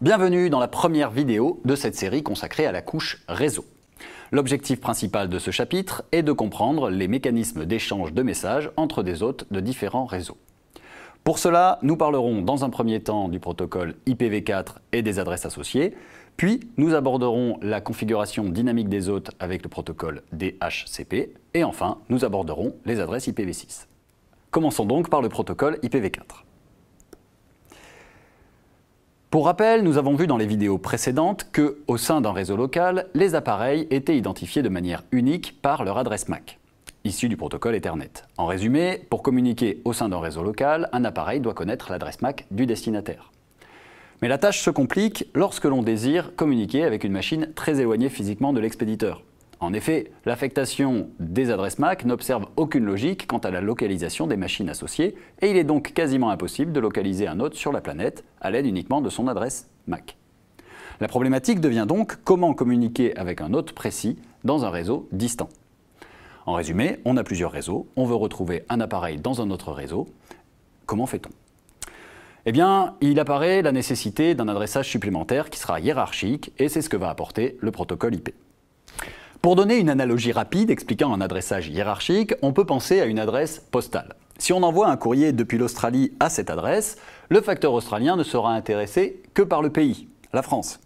Bienvenue dans la première vidéo de cette série consacrée à la couche réseau. L'objectif principal de ce chapitre est de comprendre les mécanismes d'échange de messages entre des hôtes de différents réseaux. Pour cela, nous parlerons dans un premier temps du protocole IPv4 et des adresses associées, puis nous aborderons la configuration dynamique des hôtes avec le protocole DHCP, et enfin, nous aborderons les adresses IPv6. Commençons donc par le protocole IPv4. Pour rappel, nous avons vu dans les vidéos précédentes que, au sein d'un réseau local, les appareils étaient identifiés de manière unique par leur adresse MAC, issue du protocole Ethernet. En résumé, pour communiquer au sein d'un réseau local, un appareil doit connaître l'adresse MAC du destinataire. Mais la tâche se complique lorsque l'on désire communiquer avec une machine très éloignée physiquement de l'expéditeur. En effet, l'affectation des adresses MAC n'observe aucune logique quant à la localisation des machines associées et il est donc quasiment impossible de localiser un hôte sur la planète à l'aide uniquement de son adresse MAC. La problématique devient donc comment communiquer avec un hôte précis dans un réseau distant. En résumé, on a plusieurs réseaux, on veut retrouver un appareil dans un autre réseau. Comment fait-on ? Eh bien, il apparaît la nécessité d'un adressage supplémentaire qui sera hiérarchique et c'est ce que va apporter le protocole IP. Pour donner une analogie rapide expliquant un adressage hiérarchique, on peut penser à une adresse postale. Si on envoie un courrier depuis l'Australie à cette adresse, le facteur australien ne sera intéressé que par le pays, la France.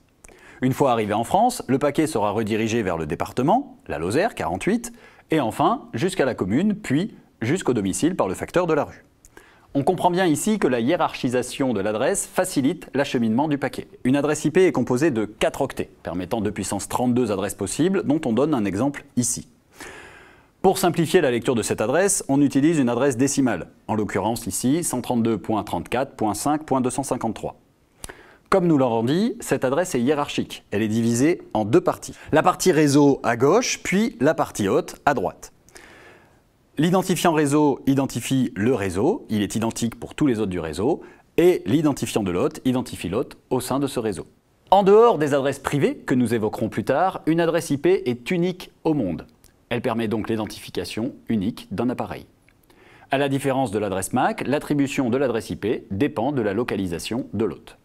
Une fois arrivé en France, le paquet sera redirigé vers le département, la Lozère, 48, et enfin jusqu'à la commune, puis jusqu'au domicile par le facteur de la rue. On comprend bien ici que la hiérarchisation de l'adresse facilite l'acheminement du paquet. Une adresse IP est composée de 4 octets, permettant de puissance 32 adresses possibles, dont on donne un exemple ici. Pour simplifier la lecture de cette adresse, on utilise une adresse décimale, en l'occurrence ici 132.34.5.253. Comme nous l'avons dit, cette adresse est hiérarchique. Elle est divisée en deux parties. La partie réseau à gauche, puis la partie hôte à droite. L'identifiant réseau identifie le réseau, il est identique pour tous les hôtes du réseau, et l'identifiant de l'hôte identifie l'hôte au sein de ce réseau. En dehors des adresses privées, que nous évoquerons plus tard, une adresse IP est unique au monde. Elle permet donc l'identification unique d'un appareil. À la différence de l'adresse MAC, l'attribution de l'adresse IP dépend de la localisation de l'hôte.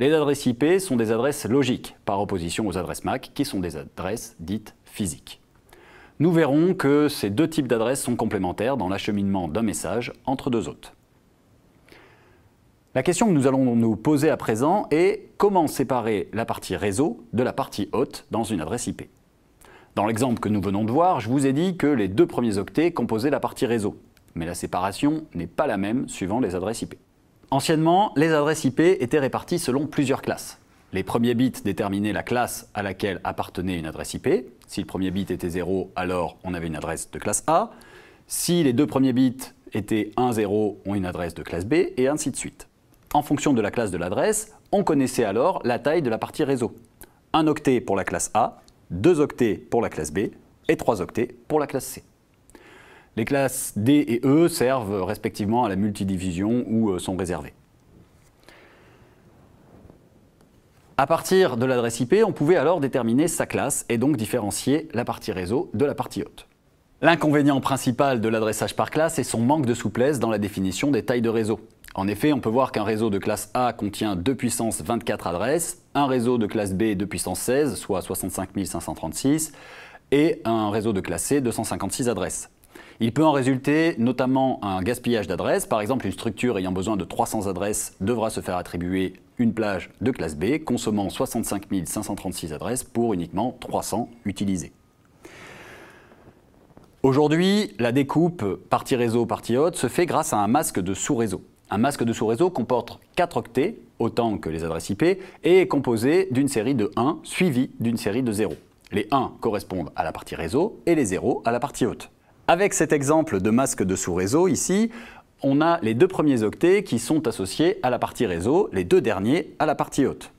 Les adresses IP sont des adresses logiques, par opposition aux adresses MAC qui sont des adresses dites physiques. Nous verrons que ces deux types d'adresses sont complémentaires dans l'acheminement d'un message entre deux hôtes. La question que nous allons nous poser à présent est comment séparer la partie réseau de la partie hôte dans une adresse IP. Dans l'exemple que nous venons de voir, je vous ai dit que les deux premiers octets composaient la partie réseau, mais la séparation n'est pas la même suivant les adresses IP. Anciennement, les adresses IP étaient réparties selon plusieurs classes. Les premiers bits déterminaient la classe à laquelle appartenait une adresse IP. Si le premier bit était 0, alors on avait une adresse de classe A. Si les deux premiers bits étaient 1, 0, on a une adresse de classe B, et ainsi de suite. En fonction de la classe de l'adresse, on connaissait alors la taille de la partie réseau. 1 octet pour la classe A, 2 octets pour la classe B, et 3 octets pour la classe C. Les classes D et E servent respectivement à la multidiffusion ou sont réservées. À partir de l'adresse IP, on pouvait alors déterminer sa classe et donc différencier la partie réseau de la partie hôte. L'inconvénient principal de l'adressage par classe est son manque de souplesse dans la définition des tailles de réseau. En effet, on peut voir qu'un réseau de classe A contient 2 puissance 24 adresses, un réseau de classe B 2 puissance 16, soit 65 536, et un réseau de classe C 256 adresses. Il peut en résulter notamment un gaspillage d'adresses. Par exemple, une structure ayant besoin de 300 adresses devra se faire attribuer une plage de classe B, consommant 65 536 adresses pour uniquement 300 utilisées. Aujourd'hui, la découpe partie réseau, partie hôte se fait grâce à un masque de sous-réseau. Un masque de sous-réseau comporte 4 octets, autant que les adresses IP, et est composé d'une série de 1 suivie d'une série de 0. Les 1 correspondent à la partie réseau et les 0 à la partie hôte. Avec cet exemple de masque de sous-réseau ici, on a les deux premiers octets qui sont associés à la partie réseau, les deux derniers à la partie hôte.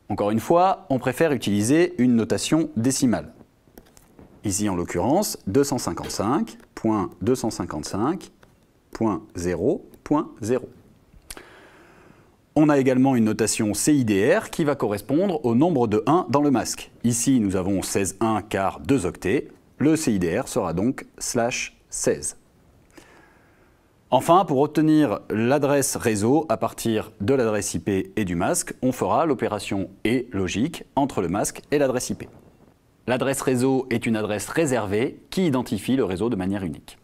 Encore une fois, on préfère utiliser une notation décimale. Ici en l'occurrence, 255.255.0.0. On a également une notation CIDR qui va correspondre au nombre de 1 dans le masque. Ici, nous avons 16.1 car 2 octets. Le CIDR sera donc /16. Enfin, pour obtenir l'adresse réseau à partir de l'adresse IP et du masque, on fera l'opération et logique entre le masque et l'adresse IP. L'adresse réseau est une adresse réservée qui identifie le réseau de manière unique.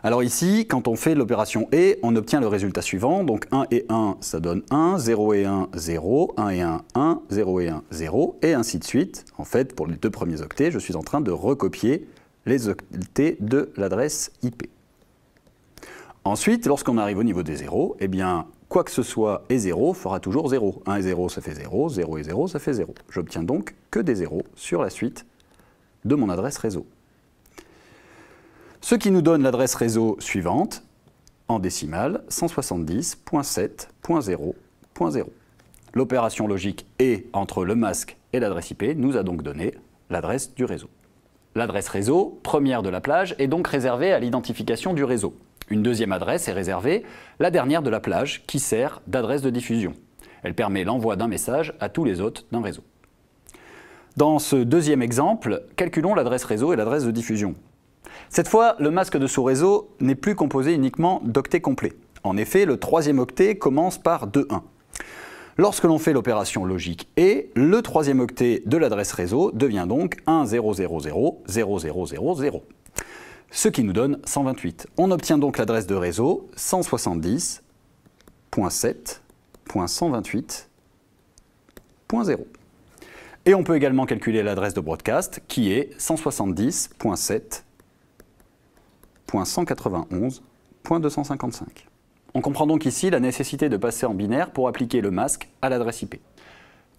Alors ici, quand on fait l'opération et, on obtient le résultat suivant. Donc 1 et 1, ça donne 1, 0 et 1, 0, 1 et 1, 1, 0 et 1, 0, et ainsi de suite. En fait, pour les deux premiers octets, je suis en train de recopier les octets de l'adresse IP. Ensuite, lorsqu'on arrive au niveau des zéros, eh bien, quoi que ce soit et 0 fera toujours 0. 1 et 0, ça fait 0, 0 et 0, ça fait 0. J'obtiens donc que des zéros sur la suite de mon adresse réseau. Ce qui nous donne l'adresse réseau suivante, en décimale, 170.7.0.0. L'opération logique et entre le masque et l'adresse IP nous a donc donné l'adresse du réseau. L'adresse réseau, première de la plage, est donc réservée à l'identification du réseau. Une deuxième adresse est réservée, la dernière de la plage, qui sert d'adresse de diffusion. Elle permet l'envoi d'un message à tous les hôtes d'un réseau. Dans ce deuxième exemple, calculons l'adresse réseau et l'adresse de diffusion. Cette fois, le masque de sous-réseau n'est plus composé uniquement d'octets complets. En effet, le troisième octet commence par 2,1. Lorsque l'on fait l'opération logique et, le troisième octet de l'adresse réseau devient donc 1,000,0,0,0,0. Ce qui nous donne 128. On obtient donc l'adresse de réseau 170.7.128.0. Et on peut également calculer l'adresse de broadcast qui est 170.7.191.255. On comprend donc ici la nécessité de passer en binaire pour appliquer le masque à l'adresse IP.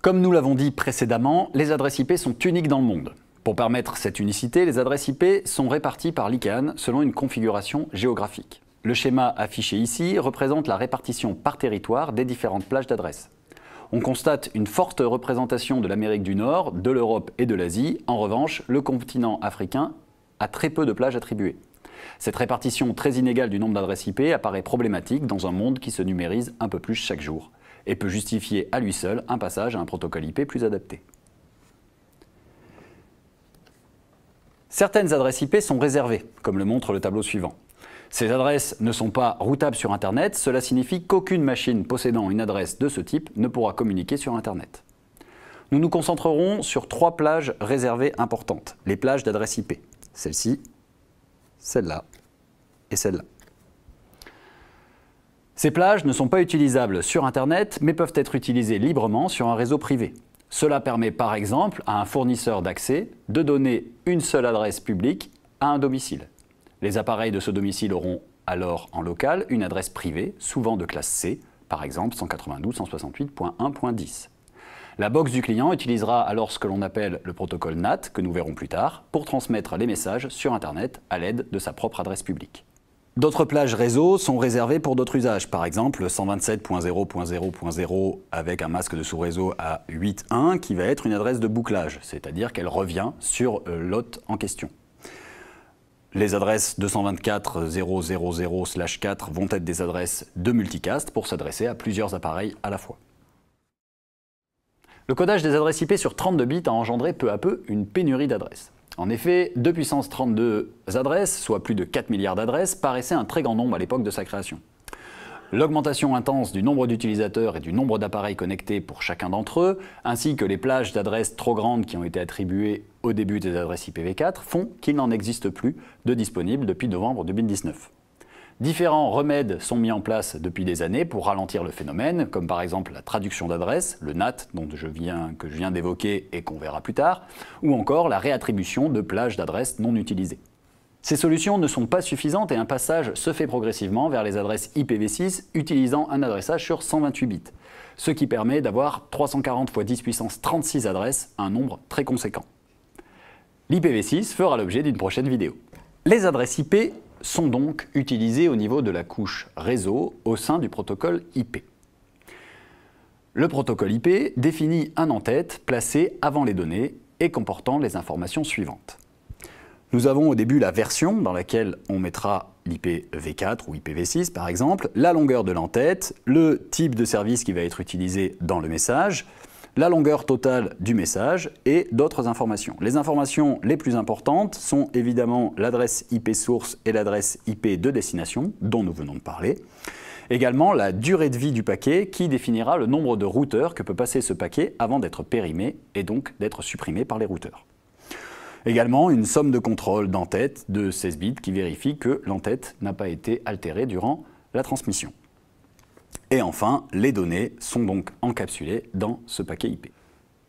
Comme nous l'avons dit précédemment, les adresses IP sont uniques dans le monde. Pour permettre cette unicité, les adresses IP sont réparties par l'ICANN selon une configuration géographique. Le schéma affiché ici représente la répartition par territoire des différentes plages d'adresses. On constate une forte représentation de l'Amérique du Nord, de l'Europe et de l'Asie. En revanche, le continent africain a très peu de plages attribuées. Cette répartition très inégale du nombre d'adresses IP apparaît problématique dans un monde qui se numérise un peu plus chaque jour et peut justifier à lui seul un passage à un protocole IP plus adapté. Certaines adresses IP sont réservées, comme le montre le tableau suivant. Ces adresses ne sont pas routables sur Internet, cela signifie qu'aucune machine possédant une adresse de ce type ne pourra communiquer sur Internet. Nous nous concentrerons sur 3 plages réservées importantes, les plages d'adresse IP. Celle-ci, celle-là et celle-là. Ces plages ne sont pas utilisables sur Internet, mais peuvent être utilisées librement sur un réseau privé. Cela permet par exemple à un fournisseur d'accès de donner une seule adresse publique à un domicile. Les appareils de ce domicile auront alors en local une adresse privée, souvent de classe C, par exemple 192.168.1.10. La box du client utilisera alors ce que l'on appelle le protocole NAT, que nous verrons plus tard, pour transmettre les messages sur Internet à l'aide de sa propre adresse publique. D'autres plages réseau sont réservées pour d'autres usages, par exemple 127.0.0.0 avec un masque de sous-réseau à 8.1 qui va être une adresse de bouclage, c'est-à-dire qu'elle revient sur l'hôte en question. Les adresses 224.0.0.0/4 vont être des adresses de multicast pour s'adresser à plusieurs appareils à la fois. Le codage des adresses IP sur 32 bits a engendré peu à peu une pénurie d'adresses. En effet, 2 puissance 32 adresses, soit plus de 4 milliards d'adresses, paraissait un très grand nombre à l'époque de sa création. L'augmentation intense du nombre d'utilisateurs et du nombre d'appareils connectés pour chacun d'entre eux, ainsi que les plages d'adresses trop grandes qui ont été attribuées au début des adresses IPv4, font qu'il n'en existe plus de disponibles depuis novembre 2019. Différents remèdes sont mis en place depuis des années pour ralentir le phénomène, comme par exemple la traduction d'adresses, le NAT que je viens d'évoquer et qu'on verra plus tard, ou encore la réattribution de plages d'adresses non utilisées. Ces solutions ne sont pas suffisantes et un passage se fait progressivement vers les adresses IPv6 utilisant un adressage sur 128 bits, ce qui permet d'avoir 340 x 10 puissance 36 adresses, un nombre très conséquent. L'IPv6 fera l'objet d'une prochaine vidéo. Les adresses IP sont donc utilisées au niveau de la couche réseau au sein du protocole IP. Le protocole IP définit un en-tête placé avant les données et comportant les informations suivantes. Nous avons au début la version dans laquelle on mettra l'IPv4 ou IPv6 par exemple, la longueur de l'en-tête, le type de service qui va être utilisé dans le message, la longueur totale du message et d'autres informations. Les informations les plus importantes sont évidemment l'adresse IP source et l'adresse IP de destination, dont nous venons de parler. Également la durée de vie du paquet qui définira le nombre de routeurs que peut passer ce paquet avant d'être périmé et donc d'être supprimé par les routeurs. Également une somme de contrôle d'entête de 16 bits qui vérifie que l'entête n'a pas été altérée durant la transmission. Et enfin, les données sont donc encapsulées dans ce paquet IP.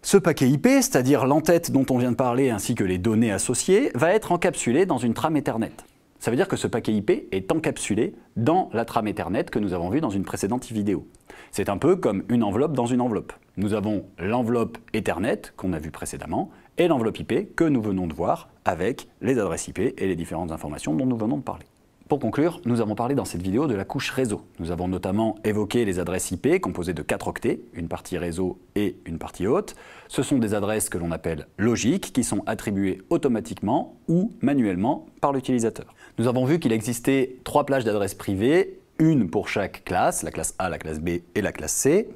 Ce paquet IP, c'est-à-dire l'entête dont on vient de parler ainsi que les données associées, va être encapsulé dans une trame Ethernet. Ça veut dire que ce paquet IP est encapsulé dans la trame Ethernet que nous avons vue dans une précédente vidéo. C'est un peu comme une enveloppe dans une enveloppe. Nous avons l'enveloppe Ethernet qu'on a vue précédemment et l'enveloppe IP que nous venons de voir avec les adresses IP et les différentes informations dont nous venons de parler. Pour conclure, nous avons parlé dans cette vidéo de la couche réseau. Nous avons notamment évoqué les adresses IP composées de 4 octets, une partie réseau et une partie haute. Ce sont des adresses que l'on appelle logiques, qui sont attribuées automatiquement ou manuellement par l'utilisateur. Nous avons vu qu'il existait 3 plages d'adresses privées, une pour chaque classe, la classe A, la classe B et la classe C.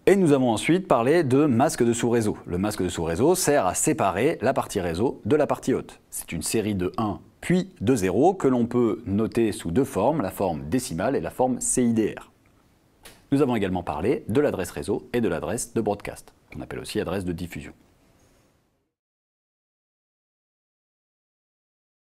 Et nous avons ensuite parlé de masque de sous-réseau. Le masque de sous-réseau sert à séparer la partie réseau de la partie haute. C'est une série de 1 puis de 0 que l'on peut noter sous 2 formes, la forme décimale et la forme CIDR. Nous avons également parlé de l'adresse réseau et de l'adresse de broadcast, qu'on appelle aussi adresse de diffusion.